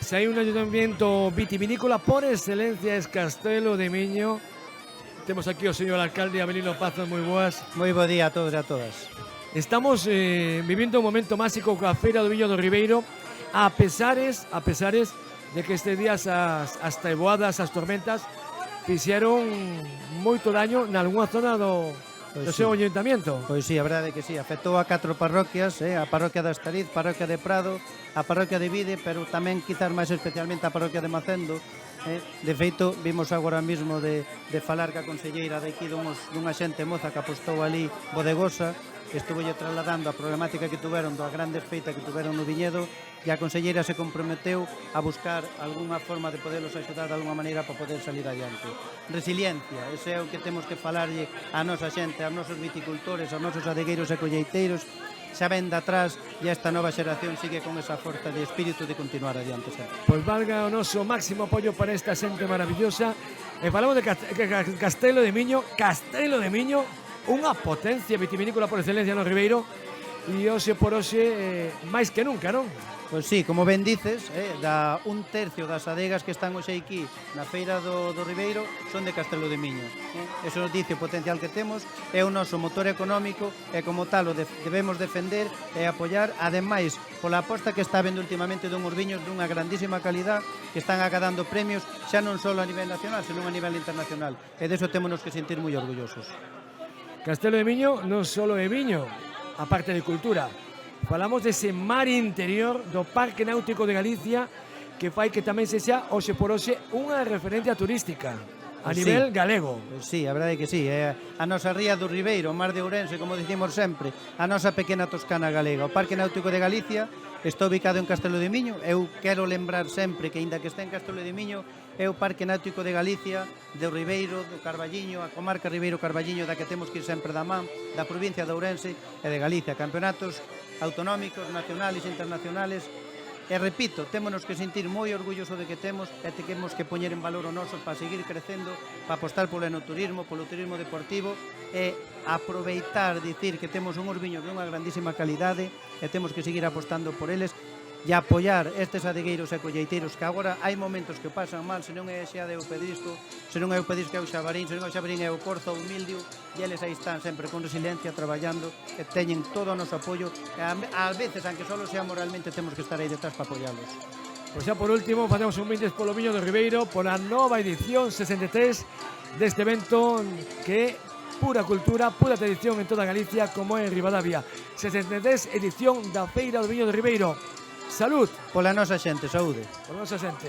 Si hay un ayuntamiento vitivinícola por excelencia es Castelo de Miño. Temos aquí o señor alcalde Avelino Pazos, moi boas. Moi bo día a todos e a todas. Estamos vivindo un momento máxico coa Feira do Viño do Ribeiro, a pesares de que estes días as treboadas, as tormentas fixeron moito daño nalgúna zona do seu ayuntamiento. Pois sí, a verdade é que sí, afectou a 4 parroquias, a parroquia de Astariz, parroquia de Prado, a parroquia de Vide, pero tamén quizás máis especialmente a parroquia de Macendo. De feito, vimos agora mesmo de falar ca conselleira de aquí dunha xente moza que apostou ali bodegosa, estuvo trasladando a problemática que tuveron da grande feita que tuveron no viñedo, e a conselleira se comprometeu a buscar algunha forma de poderlos axudar de alguma maneira para poder salir adiante. Resiliencia, ese é o que temos que falarlle a nosa xente, aos nosos viticultores, aos nosos adegueiros e colleiteiros, xa ven de atrás e esta nova xeración sigue con esa forza de espírito de continuar adiante sempre. Pois valga o noso máximo apoio para esta xente maravillosa. E falamos de Castelo de Miño, unha potencia vitivinícola por excelencia no Ribeiro, e hoxe por hoxe máis que nunca, non? Pois sí, como ben dices, da un tercio das adegas que están hoxe aquí na Feira do Ribeiro son de Castelo de Miño. Eso nos dice o potencial que temos, é o noso motor económico e como tal o debemos defender e apoiar, ademais pola aposta que está vendo últimamente dunhos viños dunha grandísima calidad que están acadando premios xa non só a nivel nacional, senón a nivel internacional, e deso témonos que sentir moi orgullosos. Castelo de Miño non só é viño, a parte de cultura. Falamos dese mar interior do Parque Náutico de Galicia que fai que tamén sexa hoxe por hoxe unha referencia turística a nivel galego. Sí, a verdade é que sí, a nosa ría do Ribeiro, o mar de Ourense, como dicimos sempre, a nosa pequena Toscana galega. O Parque Náutico de Galicia está ubicado en Castelo de Miño. Eu quero lembrar sempre que, aínda que este en Castelo de Miño, é o Parque Náutico de Galicia, do Ribeiro, do Carballiño, a comarca Ribeiro-Carballiño, da que temos que ir sempre da man, da provincia de Ourense e de Galicia. Campeonatos autonómicos, nacionales e internacionales. E repito, témonos que sentir moi orgulloso de que temos e temos que poñer en valor o noso para seguir crecendo, para apostar polo enoturismo, polo turismo deportivo e aproveitar, dicir que temos unhos viños de unha grandísima calidade e temos que seguir apostando por eles e apoiar estes adegueiros e colleiteiros que agora hai momentos que o pasan mal, se non é xa de Eupedisco, se non é o Eupedisco é o Xabarín, se non é o Xabarín é o Corzo, o Mildio, e eles aí están sempre con resiliencia, traballando, e teñen todo o noso apoio, e ás veces, aunque só seamos realmente, temos que estar aí detrás para apoialos. Pois xa por último, facemos un brindis polo Viño do Ribeiro, pola nova edición 63 deste evento que é pura cultura, pura tradición en toda Galicia, como é en Ribadavia. 63 edición da Feira do Viño do Ribeiro. Salud! Pola nosa xente, saúde. Pola nosa xente.